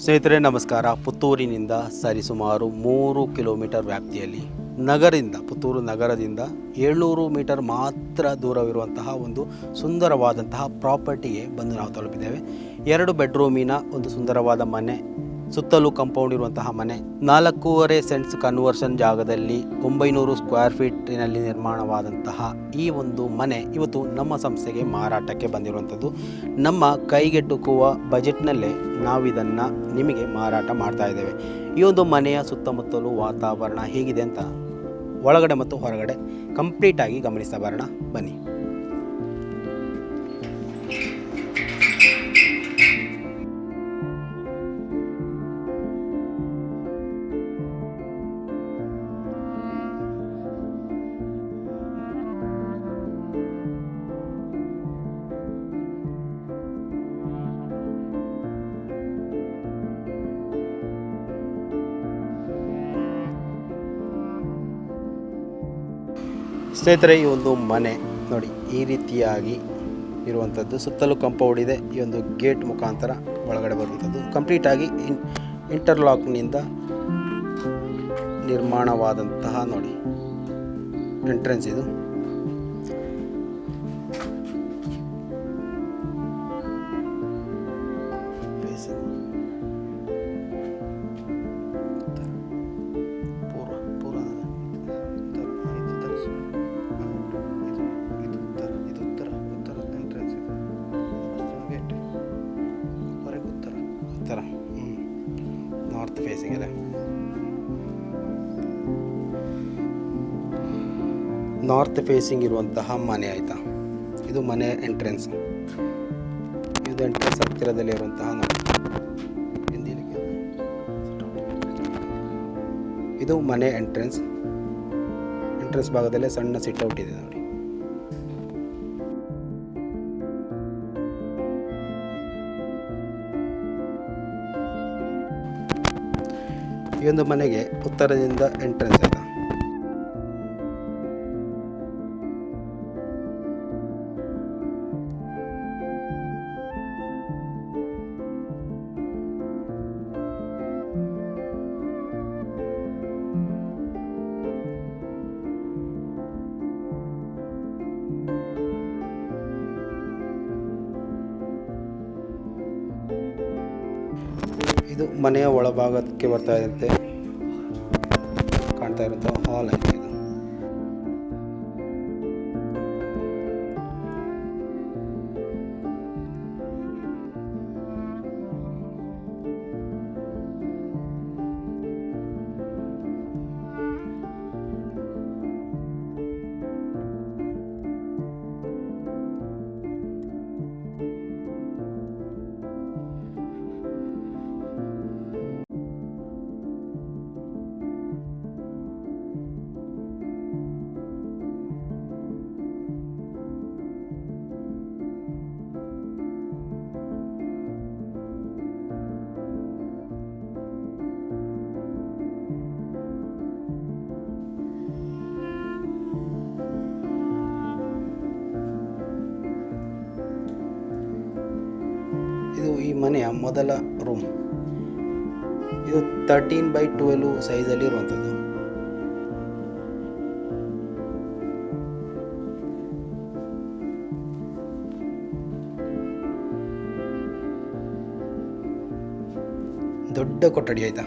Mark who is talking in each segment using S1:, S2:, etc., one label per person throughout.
S1: ಸ್ನೇಹಿತರೆ ನಮಸ್ಕಾರ. ಪುತ್ತೂರಿನಿಂದ ಸರಿಸುಮಾರು 3 ಕಿಲೋಮೀಟರ್ ವ್ಯಾಪ್ತಿಯಲ್ಲಿ ಪುತ್ತೂರು ನಗರದಿಂದ 700 ಮೀಟರ್ ಮಾತ್ರ ದೂರವಿರುವಂತಹ ಒಂದು ಸುಂದರವಾದಂತಹ ಪ್ರಾಪರ್ಟಿಗೆ ಬಂದು ನಾವು ತಲುಪಿದ್ದೇವೆ. 2 ಬೆಡ್ರೂಮಿನ ಒಂದು ಸುಂದರವಾದ ಮನೆ, ಸುತ್ತಲೂ ಕಾಂಪೌಂಡ್ ಇರುವಂತಹ ಮನೆ, 4.5 ಸೆಂಟ್ಸ್ ಕನ್ವರ್ಷನ್ ಜಾಗದಲ್ಲಿ 900 ಸ್ಕ್ವೇರ್ ಫೀಟಿನಲ್ಲಿ ನಿರ್ಮಾಣವಾದಂತಹ ಈ ಒಂದು ಮನೆ ಇವತ್ತು ನಮ್ಮ ಸಂಸ್ಥೆಗೆ ಮಾರಾಟಕ್ಕೆ ಬಂದಿರುವಂಥದ್ದು. ನಮ್ಮ ಕೈಗೆಟುಕುವ ಬಜೆಟ್ನಲ್ಲೇ ನಾವಿದನ್ನು ನಿಮಗೆ ಮಾರಾಟ ಮಾಡ್ತಾ ಇದ್ದೇವೆ. ಈ ಒಂದು ಮನೆಯ ಸುತ್ತಮುತ್ತಲೂ ವಾತಾವರಣ ಹೇಗಿದೆ ಅಂತ ಒಳಗಡೆ ಮತ್ತು ಹೊರಗಡೆ ಕಂಪ್ಲೀಟಾಗಿ ಗಮನಿಸ್ತಾ ಬರೋಣ ಬನ್ನಿ. ಸ್ನೇಹಿತರೆ, ಈ ಒಂದು ಮನೆ ನೋಡಿ ಈ ರೀತಿಯಾಗಿ ಇರುವಂಥದ್ದು. ಸುತ್ತಲೂ ಕಾಂಪೌಂಡ್ ಇದೆ. ಈ ಒಂದು ಗೇಟ್ ಮುಖಾಂತರ ಒಳಗಡೆ ಬರುವಂಥದ್ದು. ಕಂಪ್ಲೀಟಾಗಿ ಇಂಟರ್ಲಾಕ್ನಿಂದ ನಿರ್ಮಾಣವಾದಂತಹ ನೋಡಿ ಎಂಟ್ರೆನ್ಸ್ ಇದು. ನಾರ್ತ್ ಫೇಸಿಂಗ್ ಇದೆ. ನಾರ್ತ್ ಫೇಸಿಂಗ್ ಇರುವಂತಹ ಮನೆ ಆಯಿತಾ. ಇದು ಮನೆ ಎಂಟ್ರೆನ್ಸ್. ಇದು ಎಂಟ್ರೆನ್ಸ್ ಹತ್ತಿರದಲ್ಲಿ ಇರುವಂತಹ ಇದು ಮನೆ ಎಂಟ್ರೆನ್ಸ್ ಭಾಗದಲ್ಲೇ ಸಣ್ಣ ಸಿಟ್ಔಟ್ ಇದೆ ನೋಡಿ. ಈ ಒಂದು ಮನೆಗೆ ಉತ್ತರದಿಂದ ಎಂಟ್ರೆನ್ಸ್ ಆಯಿತಾ. ಇದು ಮನೆಯ ಒಳಭಾಗಕ್ಕೆ ಬರ್ತಾ ಇರುತ್ತೆ ಕಾಣ್ತಾ ಇರುತ್ತೆ ಹಾಲ್ ಆಗಿದೆ ಇದು. ಇದು ಈ ಮನೆಯ ಮೊದಲ ರೂಮ್. ಇದು 13x12 ಸೈಜಲ್ಲಿ ಇರುವಂಥದ್ದು. ದೊಡ್ಡ ಕೊಠಡಿ ಆಯಿತಾ.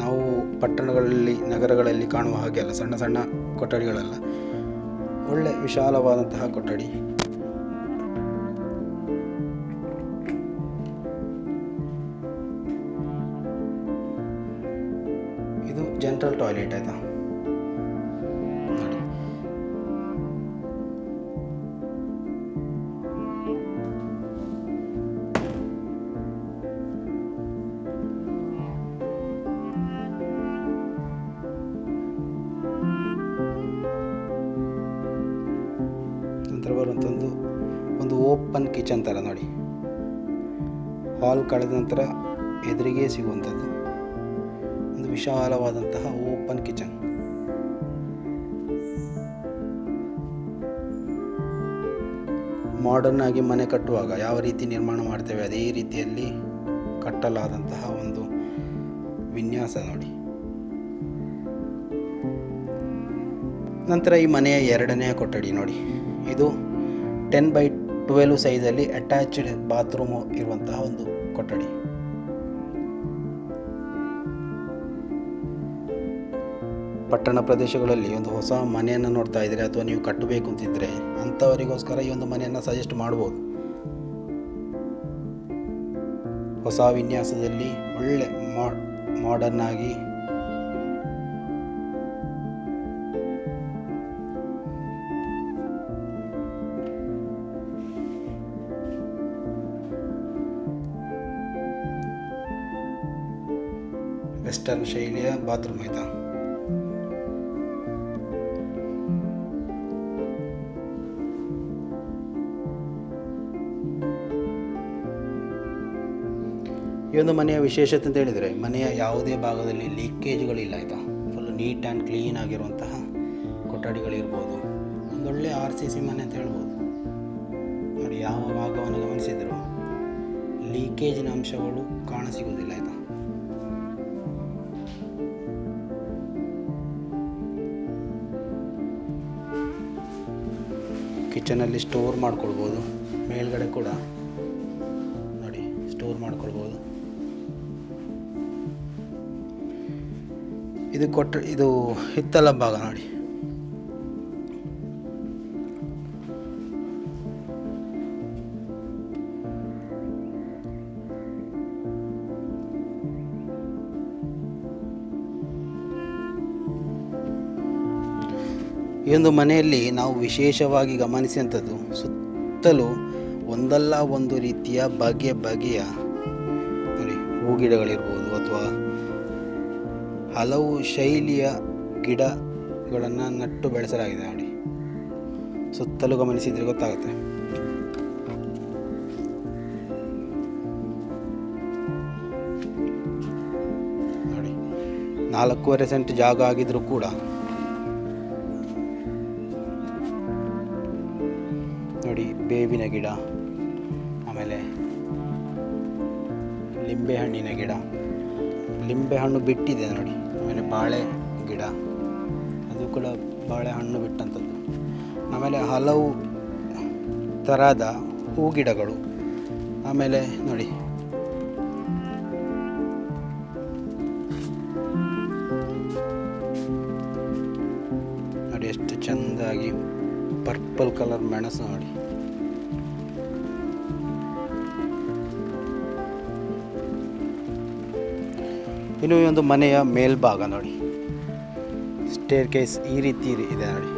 S1: ನಾವು ಪಟ್ಟಣಗಳಲ್ಲಿ ನಗರಗಳಲ್ಲಿ ಕಾಣುವ ಹಾಗೆ ಅಲ್ಲ, ಸಣ್ಣ ಸಣ್ಣ ಕೊಠಡಿಗಳಲ್ಲ, ಒಳ್ಳೆ ವಿಶಾಲವಾದಂತಹ ಕೊಠಡಿ. ಇದು ಜನರಲ್ ಟಾಯ್ಲೆಟ್ ಆಯಿತಾ ನೋಡಿ. ನಂತರ ಬರುವಂಥ ಒಂದು ಓಪನ್ ಕಿಚನ್ ಥರ ನೋಡಿ. ಹಾಲ್ ಕಳೆದ ನಂತರ ಎದುರಿಗೆ ಸಿಗುವಂಥದ್ದು ಒಂದು ವಿಶಾಲವಾದಂತಹ ಓಪನ್ ಕಿಚನ್. ಮಾಡರ್ನ್ ಆಗಿ ಮನೆ ಕಟ್ಟುವಾಗ ಯಾವ ರೀತಿ ನಿರ್ಮಾಣ ಮಾಡ್ತೇವೆ ಅದೇ ರೀತಿಯಲ್ಲಿ ಕಟ್ಟ ಕಟ್ಟಲಾದಂತಹ ಒಂದು ವಿನ್ಯಾಸ ನೋಡಿ. ನಂತರ ಈ ಮನೆಯ ಎರಡನೆಯ ಕೊಠಡಿ ನೋಡಿ. ಇದು 10x12 ಸೈಜಲ್ಲಿ ಅಟ್ಯಾಚ್ಡ್ ಬಾತ್ರೂಮ್ ಇರುವಂತಹ ಒಂದು ಕೊಠಡಿ. ಪಟ್ಟಣ ಪ್ರದೇಶಗಳಲ್ಲಿ ಒಂದು ಹೊಸ ಮನೆಯನ್ನು ನೋಡ್ತಾ ಇದ್ದರೆ ಅಥವಾ ನೀವು ಕಟ್ಟಬೇಕು ಅಂತಿದ್ರೆ ಅಂಥವರಿಗೋಸ್ಕರ ಈ ಒಂದು ಮನೆಯನ್ನು ಸಜೆಸ್ಟ್ ಮಾಡ್ಬೋದು. ಹೊಸ ವಿನ್ಯಾಸದಲ್ಲಿ ಒಳ್ಳೆ ಮಾಡರ್ನ್ ಆಗಿ ವೆಸ್ಟರ್ನ್ ಶೈಲಿಯ ಬಾತ್ರೂಮ್ ಆಯ್ತಾ. ಈ ಒಂದು ಮನೆಯ ವಿಶೇಷತೆ ಅಂತ ಹೇಳಿದರೆ ಮನೆಯ ಯಾವುದೇ ಭಾಗದಲ್ಲಿ ಲೀಕೇಜ್ಗಳಿಲ್ಲ ಆಯಿತಾ. ಫುಲ್ ನೀಟ್ ಆ್ಯಂಡ್ ಕ್ಲೀನ್ ಆಗಿರುವಂತಹ ಕೊಠಡಿಗಳಿರ್ಬೋದು. ಒಂದೊಳ್ಳೆ RCC ಮನೆ ಅಂತ ಹೇಳ್ಬೋದು ನೋಡಿ. ಯಾವ ಭಾಗವನ್ನು ಗಮನಿಸಿದರೂ ಲೀಕೇಜಿನ ಅಂಶಗಳು ಕಾಣಸಿಗೋದಿಲ್ಲ ಆಯಿತಾ. ಕಿಚನಲ್ಲಿ ಸ್ಟೋರ್ ಮಾಡ್ಕೊಳ್ಬೋದು. ಮೇಲ್ಗಡೆ ಕೂಡ ನೋಡಿ ಸ್ಟೋರ್ ಮಾಡ್ಕೊಳ್ಬೋದು. ಇದು ಹಿತ್ತಲ ಭಾಗ ನೋಡಿ. ಈ ಒಂದು ಮನೆಯಲ್ಲಿ ನಾವು ವಿಶೇಷವಾಗಿ ಗಮನಿಸಿದಂಥದ್ದು ಸುತ್ತಲೂ ಒಂದಲ್ಲ ಒಂದು ರೀತಿಯ ಬಗೆಯ ನೋಡಿ ಹೂಗಿಡಗಳಿರ್ಬೋದು ಅಥವಾ ಹಲವು ಶೈಲಿಯ ಗಿಡಗಳನ್ನು ನಟ್ಟು ಬೆಳೆಸಲಾಗಿದೆ ನೋಡಿ. ಸುತ್ತಲೂ ಗಮನಿಸಿದರೆ ಗೊತ್ತಾಗುತ್ತೆ. ನೋಡಿ 4.5 ಸೆಂಟ್ ಜಾಗ ಆಗಿದ್ರೂ ಕೂಡ ನೋಡಿ ಬೇವಿನ ಗಿಡ, ಆಮೇಲೆ ಲಿಂಬೆಹಣ್ಣಿನ ಗಿಡ, ಲಿಂಬೆಹಣ್ಣು ಬಿಟ್ಟಿದೆ ನೋಡಿ. ಆಮೇಲೆ ಬಾಳೆ ಗಿಡ, ಅದು ಕೂಡ ಬಾಳೆಹಣ್ಣು ಬಿಟ್ಟಂಥದ್ದು. ಆಮೇಲೆ ಹಲವು ಥರದ ಹೂ ಗಿಡಗಳು. ಆಮೇಲೆ ನೋಡಿ ನೋಡಿ ಎಷ್ಟು ಚೆಂದಾಗಿ ಪರ್ಪಲ್ ಕಲರ್ ಮೆಣಸು ನೋಡಿ. ಇನ್ನು ಈ ಒಂದು ಮನೆಯ ಮೇಲ್ಭಾಗ ನೋಡಿ. ಸ್ಟೇರ್ ಕೇಸ್ ಈ ರೀತಿ ಇದೆ ನೋಡಿ.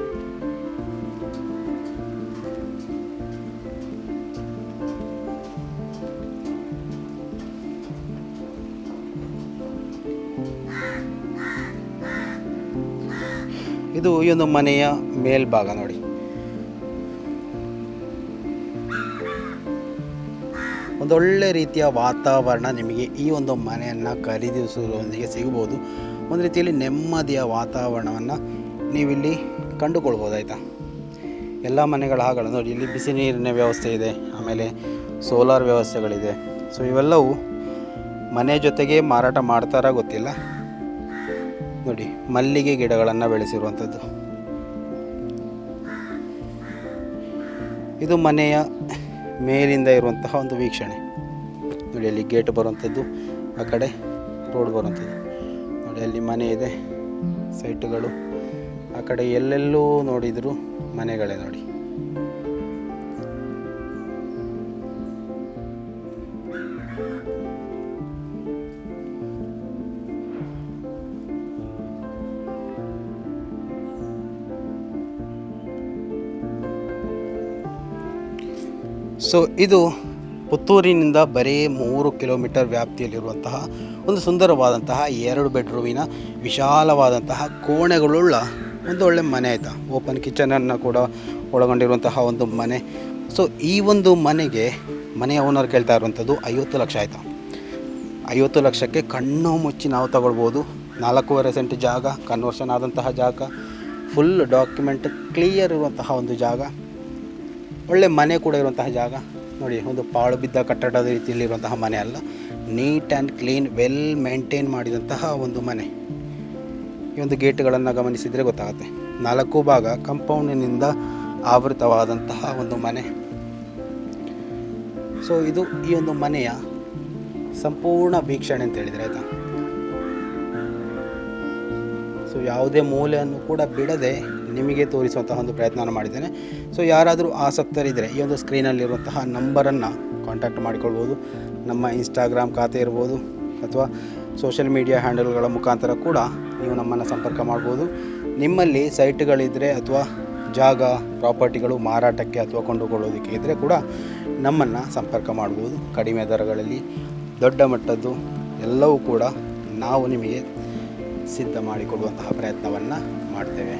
S1: ಇದು ಈ ಒಂದು ಮನೆಯ ಮೇಲ್ಭಾಗ ನೋಡಿ. ಒಂದೊಳ್ಳೆ ರೀತಿಯ ವಾತಾವರಣ ನಿಮಗೆ ಈ ಒಂದು ಮನೆಯನ್ನು ಖರೀದಿಸುವುದರೊಂದಿಗೆ ಸಿಗಬಹುದು. ಒಂದು ರೀತಿಯಲ್ಲಿ ನೆಮ್ಮದಿಯ ವಾತಾವರಣವನ್ನು ನೀವಿಲ್ಲಿ ಕಂಡುಕೊಳ್ಬೋದು ಆಯಿತಾ. ಎಲ್ಲ ಮನೆಗಳ ಹಾಗಲ್ಲ ನೋಡಿ, ಇಲ್ಲಿ ಬಿಸಿ ನೀರಿನ ವ್ಯವಸ್ಥೆ ಇದೆ, ಆಮೇಲೆ ಸೋಲಾರ್ ವ್ಯವಸ್ಥೆಗಳಿದೆ. ಸೊ ಇವೆಲ್ಲವೂ ಮನೆ ಜೊತೆಗೆ ಮಾರಾಟ ಮಾಡ್ತಾರಾ ಗೊತ್ತಿಲ್ಲ. ನೋಡಿ ಮಲ್ಲಿಗೆ ಗಿಡಗಳನ್ನು ಬೆಳೆಸಿರುವಂಥದ್ದು. ಇದು ಮನೆಯ ಮೇಲಿಂದ ಇರುವಂತಹ ಒಂದು ವೀಕ್ಷಣೆ ನೋಡಿ. ಅಲ್ಲಿ ಗೇಟ್ ಬರುವಂಥದ್ದು, ಆ ಕಡೆ ರೋಡ್ ಬರುವಂಥದ್ದು ನೋಡಿ. ಅಲ್ಲಿ ಮನೆ ಇದೆ, ಸೈಟುಗಳು ಆ ಕಡೆ ಎಲ್ಲೆಲ್ಲೂ ನೋಡಿದರೂ ಮನೆಗಳೇ ನೋಡಿ. ಸೊ ಇದು ಪುತ್ತೂರಿನಿಂದ ಬರೀ 3 ಕಿಲೋಮೀಟರ್ ವ್ಯಾಪ್ತಿಯಲ್ಲಿರುವಂತಹ ಒಂದು ಸುಂದರವಾದಂತಹ 2 ಬೆಡ್ರೂಮಿನ ವಿಶಾಲವಾದಂತಹ ಕೋಣೆಗಳುಳ್ಳ ಒಂದು ಒಳ್ಳೆ ಮನೆ ಆಯಿತಾ. ಓಪನ್ ಕಿಚನನ್ನು ಕೂಡ ಒಳಗೊಂಡಿರುವಂತಹ ಒಂದು ಮನೆ. ಸೊ ಈ ಒಂದು ಮನೆಯ ಓನರ್ ಕೇಳ್ತಾ ಇರುವಂಥದ್ದು 50 ಲಕ್ಷ ಆಯಿತಾ. 50 ಲಕ್ಷಕ್ಕೆ ಕಣ್ಣು ಮುಚ್ಚಿ ನಾವು ತಗೊಳ್ಬೋದು. 4.5 ಸೆಂಟ್ ಜಾಗ, ಕನ್ವರ್ಷನ್ ಆದಂತಹ ಜಾಗ, ಫುಲ್ ಡಾಕ್ಯುಮೆಂಟ್ ಕ್ಲಿಯರ್ ಇರುವಂತಹ ಒಂದು ಜಾಗ, ಒಳ್ಳೆ ಮನೆ ಕೂಡ ಇರುವಂತಹ ಜಾಗ ನೋಡಿ. ಒಂದು ಪಾಳು ಬಿದ್ದ ಕಟ್ಟಡದ ರೀತಿಯಲ್ಲಿರುವಂತಹ ಮನೆ ಅಲ್ಲ, neat and clean well maintain ಮಾಡಿದಂತಹ ಒಂದು ಮನೆ. ಈ ಒಂದು ಗೇಟ್ಗಳನ್ನು ಗಮನಿಸಿದರೆ ಗೊತ್ತಾಗುತ್ತೆ. 4 ಭಾಗ ಕಂಪೌಂಡಿನಿಂದ ಆವೃತವಾದಂತಹ ಒಂದು ಮನೆ. ಸೊ ಇದು ಈ ಒಂದು ಮನೆಯ ಸಂಪೂರ್ಣ ವೀಕ್ಷಣೆ ಅಂತ ಹೇಳಿದರೆ ಆಯಿತಾ. ಸೊ ಯಾವುದೇ ಮೂಲೆಯನ್ನು ಕೂಡ ಬಿಡದೆ ನಿಮಗೆ ತೋರಿಸುವಂತಹ ಒಂದು ಪ್ರಯತ್ನ ಮಾಡಿದ್ದೇನೆ. ಸೊ ಯಾರಾದರೂ ಆಸಕ್ತರಿದ್ದರೆ ಈ ಒಂದು ಸ್ಕ್ರೀನಲ್ಲಿರುವಂತಹ ನಂಬರನ್ನು ಕಾಂಟ್ಯಾಕ್ಟ್ ಮಾಡಿಕೊಳ್ಬೋದು. ನಮ್ಮ ಇನ್ಸ್ಟಾಗ್ರಾಮ್ ಖಾತೆ ಇರ್ಬೋದು ಅಥವಾ ಸೋಷಿಯಲ್ ಮೀಡಿಯಾ ಹ್ಯಾಂಡಲ್ಗಳ ಮುಖಾಂತರ ಕೂಡ ನೀವು ನಮ್ಮನ್ನು ಸಂಪರ್ಕ ಮಾಡ್ಬೋದು. ನಿಮ್ಮಲ್ಲಿ ಸೈಟ್ಗಳಿದ್ದರೆ ಅಥವಾ ಜಾಗ ಪ್ರಾಪರ್ಟಿಗಳು ಮಾರಾಟಕ್ಕೆ ಅಥವಾ ಕೊಂಡುಕೊಳ್ಳೋದಕ್ಕೆ ಇದ್ದರೆ ಕೂಡ ನಮ್ಮನ್ನು ಸಂಪರ್ಕ ಮಾಡ್ಬೋದು. ಕಡಿಮೆ ದರಗಳಲ್ಲಿ ದೊಡ್ಡ ಮಟ್ಟದ್ದು ಎಲ್ಲವೂ ಕೂಡ ನಾವು ನಿಮಗೆ ಸಿದ್ಧ ಮಾಡಿಕೊಡುವಂತಹ ಪ್ರಯತ್ನವನ್ನು ಮಾಡ್ತೇವೆ.